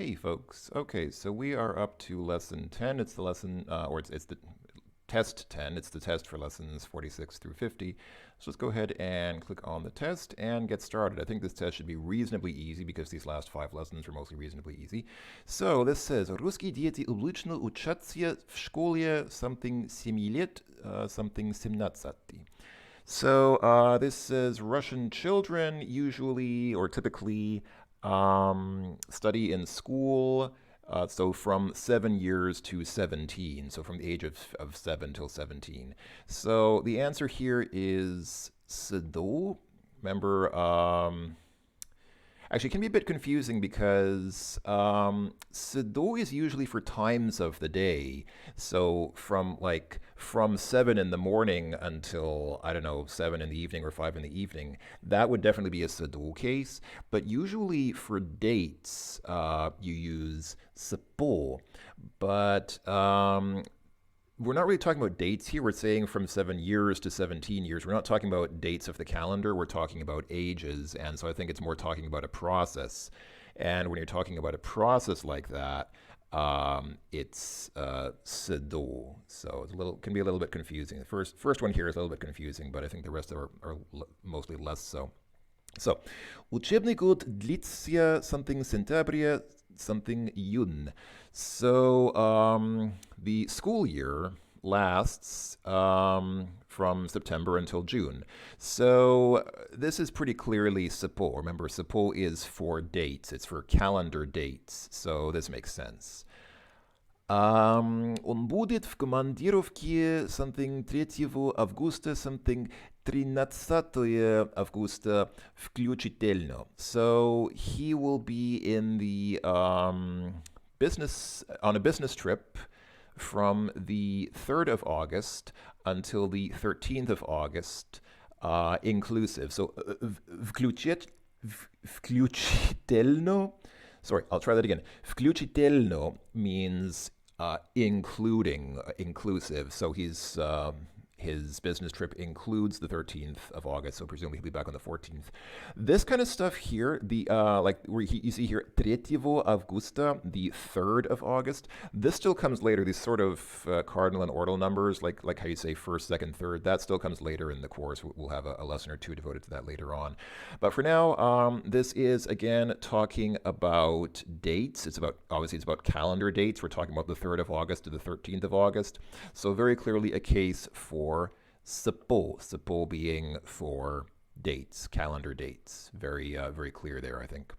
Hey folks. Okay, so we are up to lesson 10. It's the lesson, it's the test 10. It's the test for lessons 46 through 50. So let's go ahead and click on the test and get started. I think this test should be reasonably easy because these last 5 lessons are mostly reasonably easy. So this says, Русские дети обычно учатся в школе something 7 лет, something 17. So this says Russian children usually or typically study in school, so from 7 years to 17, so from the age of 7 till 17. So the answer here is Sado. Remember, actually, it can be a bit confusing because Sado is usually for times of the day. So from 7 in the morning until, I don't know, 7 in the evening or 5 in the evening, that would definitely be a Sado case. But usually for dates, you use Sapo. But we're not really talking about dates here. We're saying from 7 years to 17 years. We're not talking about dates of the calendar. We're talking about ages. And so I think it's more talking about a process. And when you're talking about a process like that, it's Sado. So it's can be a little bit confusing. The first one here is a little bit confusing, but I think the rest are mostly less so. So, учебный год длится something сентября, something июнь. So, the school year lasts from September until June. So, this is pretty clearly SAPO. Remember, SAPO is for dates, it's for calendar dates. So, this makes sense. Он будет в командировке something 3 августа, something 13 августа включительно. So he will be in the on a business trip from the 3rd of August until the 13th of August, inclusive. So включительно. Sorry, I'll try that again. Включительно means including, inclusive. So his business trip includes the 13th of August, so presumably he'll be back on the 14th. This kind of stuff here, the like where you see here, 3 августа, the 3rd of August, this still comes later. These sort of cardinal and ordinal numbers, like how you say first, second, third, that still comes later in the course. We'll have a lesson or two devoted to that later on. But for now, this is again talking about dates. Obviously it's about calendar dates. We're talking about the 3rd of August to the 13th of August. So very clearly a case for SAPO being for dates, calendar dates. Very clear there, I think.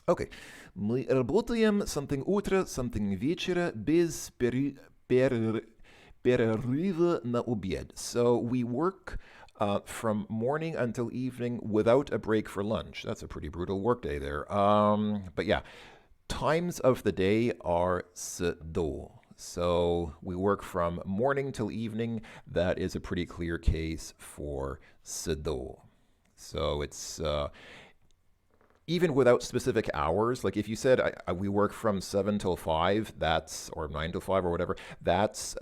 Okay. Мы работаем something утро, something вечера без перерыва на обед. So we work from morning until evening without a break for lunch. That's a pretty brutal workday there. But yeah, times of the day are SDO. So we work from morning till evening. That is a pretty clear case for SDO. So it's even without specific hours. Like if you said we work from 7 till 5, or 9 till 5 or whatever, that's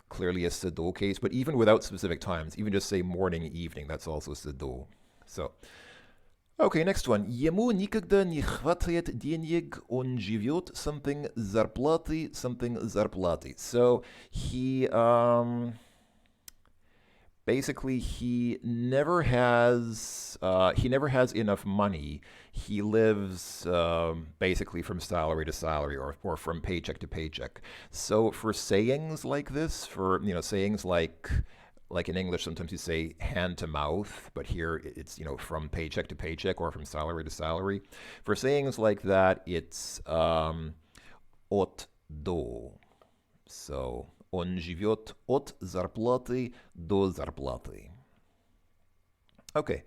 clearly a SDO case. But even without specific times, even just say morning, evening, that's also SDO. So. Okay, next one. Ему никогда не хватает денег, он живет something зарплаты, something зарплаты. So he basically he never has enough money. He lives basically from salary to salary or from paycheck to paycheck. So for sayings like this, for sayings like in English, sometimes you say hand to mouth, but here it's, from paycheck to paycheck or from salary to salary. For sayings like that, it's от до. So, он живет от зарплаты до зарплаты. Okay.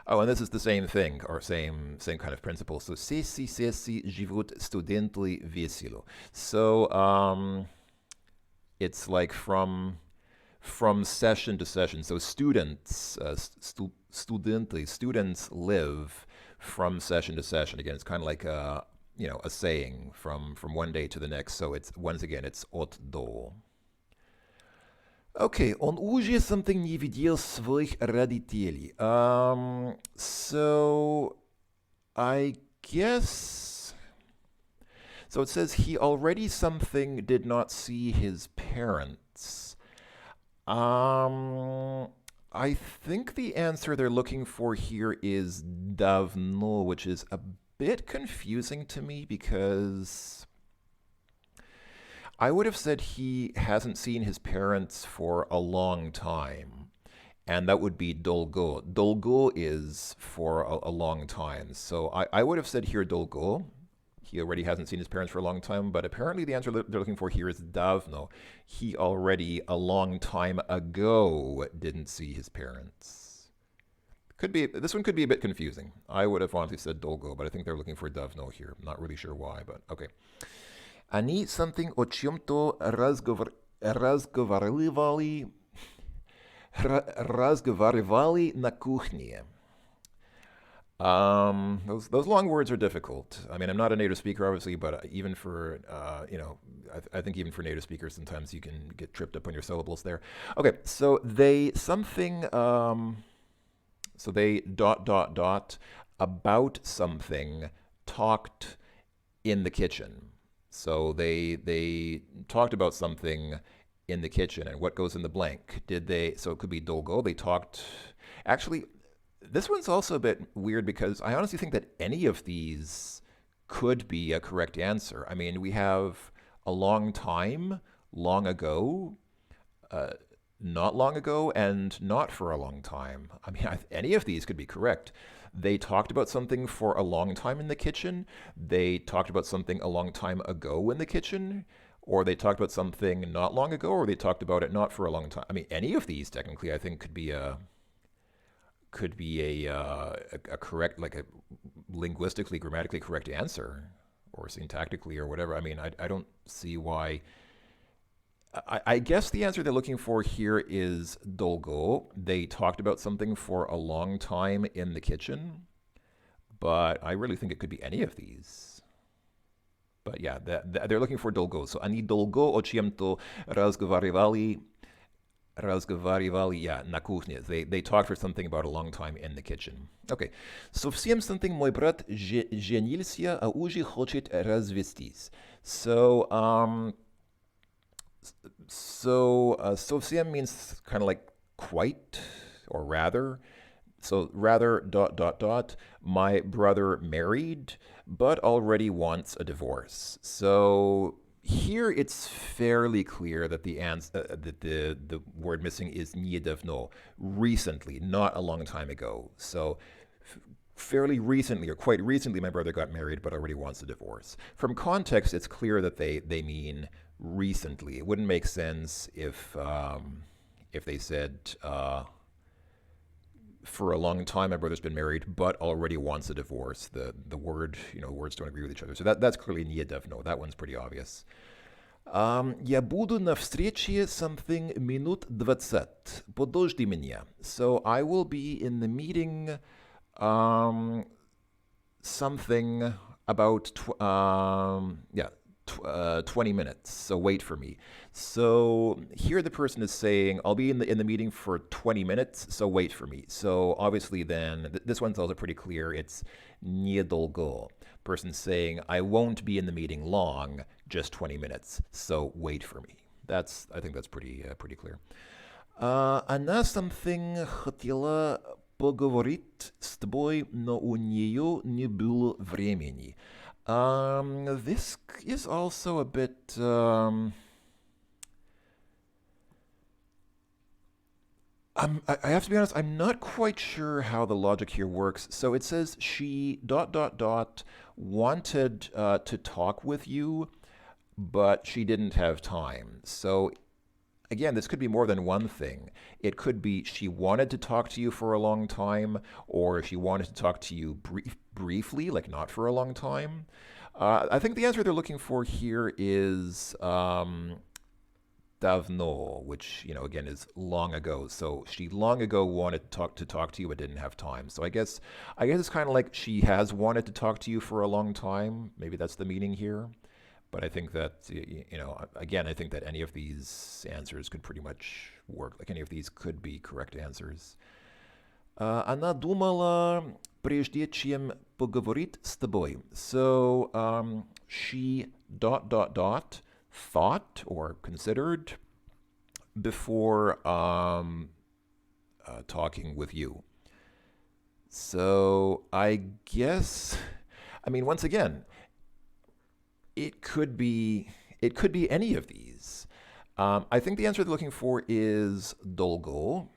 Oh, and this is the same thing, or same kind of principle. So, сессии живут студенты весело. So, it's like from session to session. So students, students live from session to session. Again, it's kind of like a saying from one day to the next. So it's once again it's от до. Okay, он уже something не видел своих родителей. So I guess So it says he already something did not see his parents. Um, I think the answer they're looking for here is davno, which is a bit confusing to me because I would have said he hasn't seen his parents for a long time. And that would be dolgo. Dolgo is for a long time. So I would have said here dolgo. He already hasn't seen his parents for a long time, but apparently the answer they're looking for here is davno. He already a long time ago didn't see his parents. Could be this one could be a bit confusing. I would have honestly said dolgo, but I think they're looking for davno here. I'm not really sure why, but okay. Они something о чем-то разговаривали на кухне. Those long words are difficult. I mean, I'm not a native speaker, obviously, but even for I think even for native speakers, sometimes you can get tripped up on your syllables there. Okay, so they something. So they about something talked in the kitchen. So they talked about something in the kitchen, and what goes in the blank? Did they? So it could be dolgo. They talked. Actually, this one's also a bit weird because I honestly think that any of these could be a correct answer. I mean, we have a long time, long ago, uh, not long ago, and not for a long time. I mean, any of these could be correct. They talked about something for a long time in the kitchen. They talked about something a long time ago in the kitchen. Or they talked about something not long ago, or they talked about it not for a long time. I mean, any of these technically, I think, could be a correct, like a linguistically, grammatically correct answer, or syntactically, or whatever. I mean, I don't see why. I guess the answer they're looking for here is dolgo. They talked about something for a long time in the kitchen, but I really think it could be any of these. But yeah, they're looking for dolgo. So они долго о чем-то разговаривали, yeah, на кухне. They talked for something about a long time in the kitchen. Okay. Совсем something мой брат женился, а уже хочет развестись. Совсем means kind of like quite or rather. So rather my brother married but already wants a divorce. So here it's fairly clear that the word missing is недавно, recently, not a long time ago. So fairly recently or quite recently my brother got married but already wants a divorce. From context it's clear that they mean recently. It wouldn't make sense if they said for a long time my brother's been married but already wants a divorce. The word, words don't agree with each other. So that's clearly недавно. That one's pretty obvious. Я буду на встрече something минут 20. Подожди меня. So I will be in the meeting something about 20 minutes. So wait for me. So here the person is saying, I'll be in the meeting for 20 minutes. So wait for me. So obviously then this one's also pretty clear. It's недолго. Person saying, I won't be in the meeting long, just 20 minutes. So wait for me. I think that's pretty clear. Она something хотела поговорить с тобой, но у нее не было времени. This is also a bit. I have to be honest. I'm not quite sure how the logic here works. So it says she ... wanted to talk with you, but she didn't have time. So again, this could be more than one thing. It could be she wanted to talk to you for a long time, or she wanted to talk to you briefly, like not for a long time. I think the answer they're looking for here is давно, which again is long ago. So she long ago wanted to talk to you, but didn't have time. So I guess it's kind of like she has wanted to talk to you for a long time. Maybe that's the meaning here. But I think that, again, I think that any of these answers could pretty much work. Like any of these could be correct answers. Она думала, прежде чем поговорить с тобой. So she thought or considered before talking with you. So I guess, I mean, once again, it could be it could be any of these. I think the answer they're looking for is dolgo.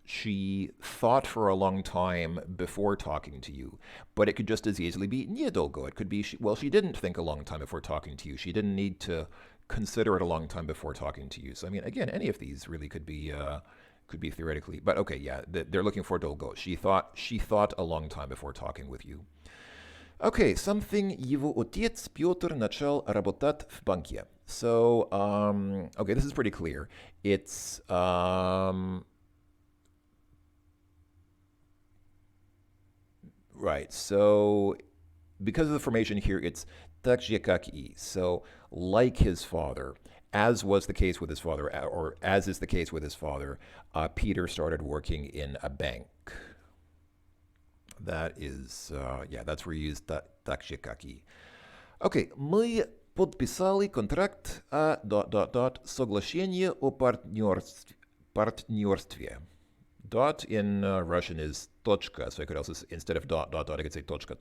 She thought for a long time before talking to you, but it could just as easily be niedolgo. It could be she didn't think a long time before talking to you. She didn't need to consider it a long time before talking to you. So I mean, again, any of these really could be theoretically. But okay, yeah, they're looking for dolgo. She thought a long time before talking with you. Okay, something его отец Петр начал работать в банке. So, okay, this is pretty clear. It's right. So, because of the formation here, it's так же, как и. So, like his father, as was the case with his father, or as is the case with his father, Peter started working in a bank. That is, yeah, that's where you use так же, как и. Okay, мы подписали контракт о соглашение о партнерстве. Dot in Russian is точка, so I could also, instead of dot, I could say точка,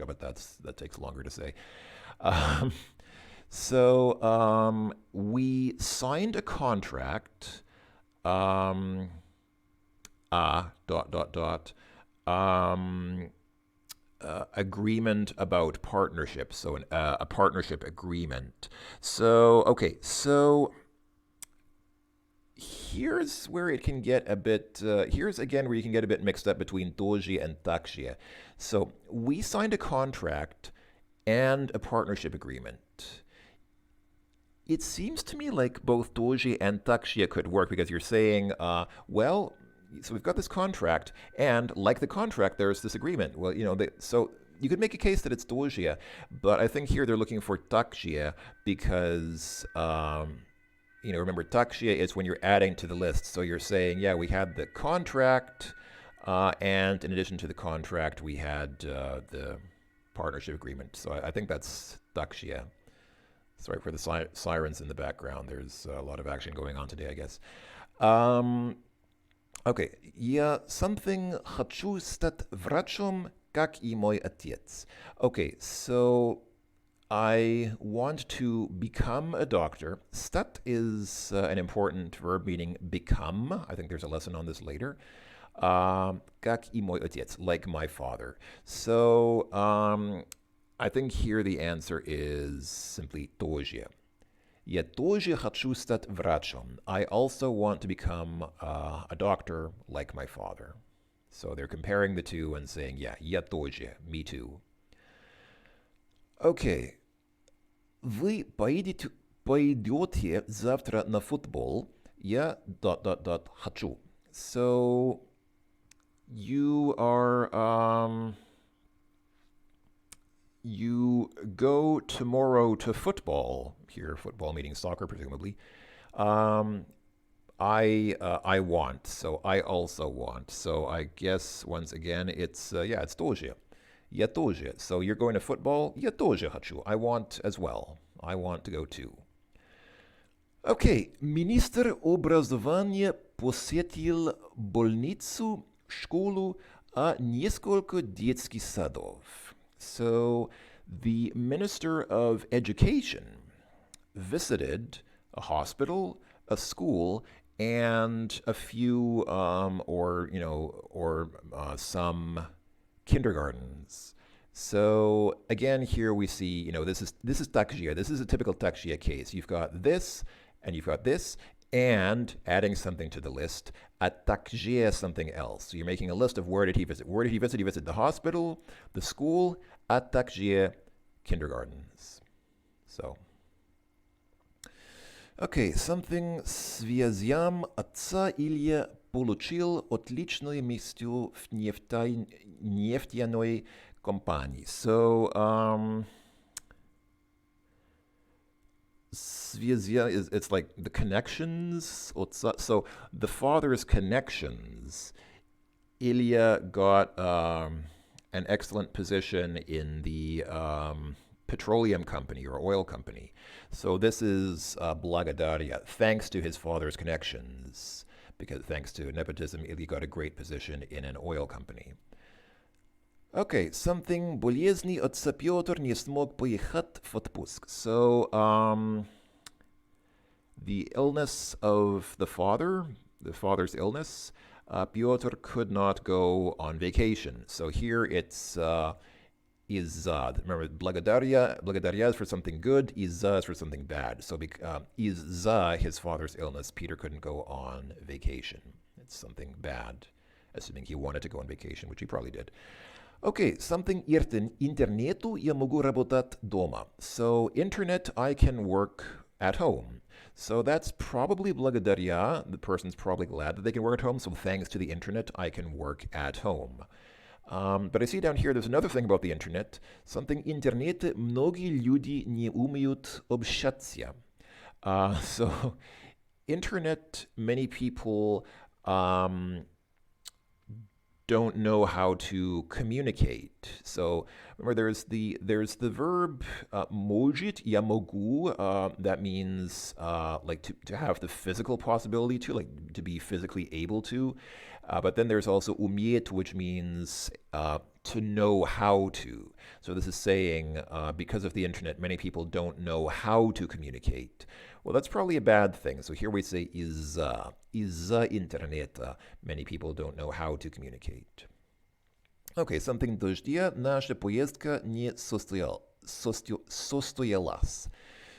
but that takes longer to say. Um, we signed a contract, um, agreement about partnership. So a partnership agreement. So, okay, so here's where it can get a bit, here's again where you can get a bit mixed up between doji and takshia. So we signed a contract and a partnership agreement. It seems to me like both doji and takshia could work because you're saying, well, so we've got this contract, and like the contract, there's this agreement. Well, so you could make a case that it's dojia, but I think here they're looking for takshia because, remember, takshia is when you're adding to the list. So you're saying, yeah, we had the contract, and in addition to the contract, we had the partnership agreement. So I think that's takshia. Sorry for the sirens in the background. There's a lot of action going on today, I guess. Okay, я something хочу стать врачом, как и мой отец. Okay, so I want to become a doctor. Stat is an important verb meaning become. I think there's a lesson on this later. Как и мой отец, like my father. So I think here the answer is simply тоже. Я тоже хочу стать врачом. I also want to become a doctor like my father. So they're comparing the two and saying, yeah, я тоже, me too. Okay. Вы пойдете завтра на футбол. Я ... хочу. So you are you go tomorrow to football. Here, football meaning soccer, presumably. I want, so I also want. So I guess once again it's it's тоже. Я тоже. So you're going to football. Я тоже хочу. I want as well. I want to go too. Okay, министр образования посетил больницу, школу, несколько детских садов. So the Minister of Education visited a hospital, a school, and a few some kindergartens. So again, here we see, this is takshia. This is a typical takshia case. You've got this, and you've got this, and adding something to the list, a takshia something else. So you're making a list of where did he visit. Where did he visit? He visited the hospital, the school, a takshia, kindergartens. So, okay, something связям отца Илья получил отличное место в нефтяной компании. So, связя is it's like the connections. So the father's connections Ilya got an excellent position in the petroleum company or oil company. So this is благодаря, thanks to his father's connections, because thanks to nepotism, Ilya got a great position in an oil company. Okay, something болезни отца Петр не смог поехать в отпуск. So, the illness of the father's illness, Pyotr could not go on vacation. So here it's из-за. Remember, благодаря is for something good, из-за is for something bad. So из-за his father's illness, Peter couldn't go on vacation. It's something bad, assuming he wanted to go on vacation, which he probably did. Okay, something интернету я могу работать дома. So internet, I can work at home. So that's probably благодаря. The person's probably glad that they can work at home. So thanks to the internet, I can work at home. But I see down here there's another thing about the internet. Something интернете многие люди не умеют общаться. So internet, many people don't know how to communicate. So remember, there's the verb может, я могу. That means like to have the physical possibility to, like to be physically able to. But then there's also уметь, which means to know how to. So this is saying because of the internet, many people don't know how to communicate. Well, that's probably a bad thing. So here we say из-за интернета. Many people don't know how to communicate. Okay, something дождя наша поездка не состоялась.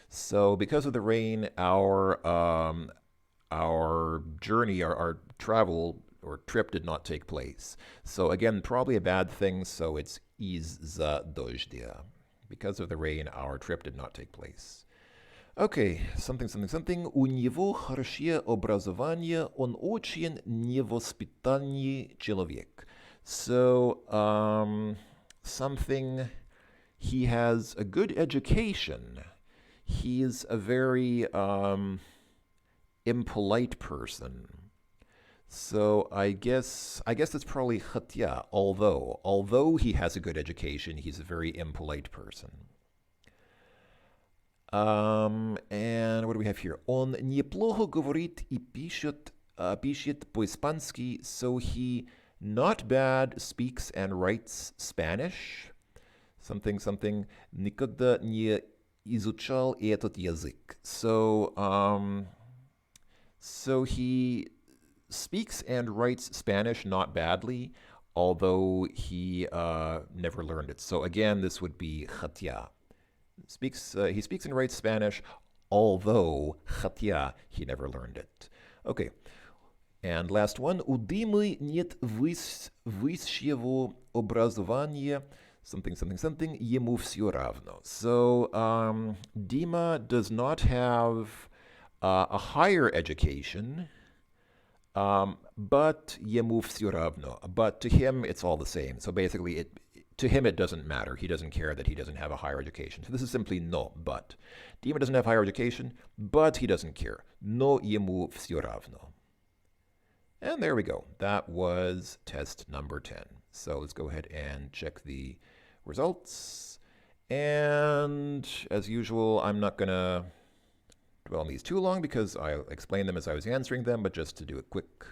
So because of the rain, our journey, our travel or trip did not take place. So again, probably a bad thing. So it's из-за дождя. Because of the rain, our trip did not take place. Okay, something. У него хорошее образование, он очень невоспитанный человек. So, something, he has a good education. He's a very impolite person. So I guess that's probably хотя, although he has a good education, he's a very impolite person. And what do we have here? Он неплохо говорит и пишет по-испански, so he not bad speaks and writes Spanish. Something. Никогда не изучал этот язык. So he speaks and writes Spanish not badly, although he never learned it. So again, this would be хотя. He speaks and writes Spanish, although хотя he never learned it. Okay. And last one. У Димы нет высшего образования. Something. Ему все равно. So Dima does not have a higher education, but ему все равно. But to him, it's all the same. So basically, to him, it doesn't matter. He doesn't care that he doesn't have a higher education. So this is simply no, but. Dima doesn't have higher education, but he doesn't care. Но ему все равно. And there we go. That was test number 10. So let's go ahead and check the results. And as usual, I'm not going to dwell on these too long because I'll explain them as I was answering them, but just to do a quick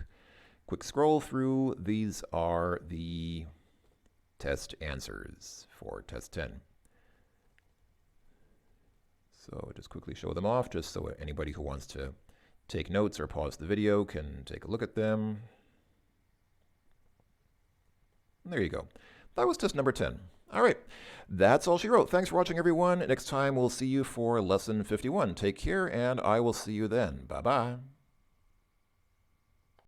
scroll through, these are the test answers for test 10. So just quickly show them off, just so anybody who wants to take notes or pause the video can take a look at them. And there you go. That was test number 10. All right, that's all she wrote. Thanks for watching, everyone. Next time we'll see you for lesson 51. Take care, and I will see you then. Bye-bye.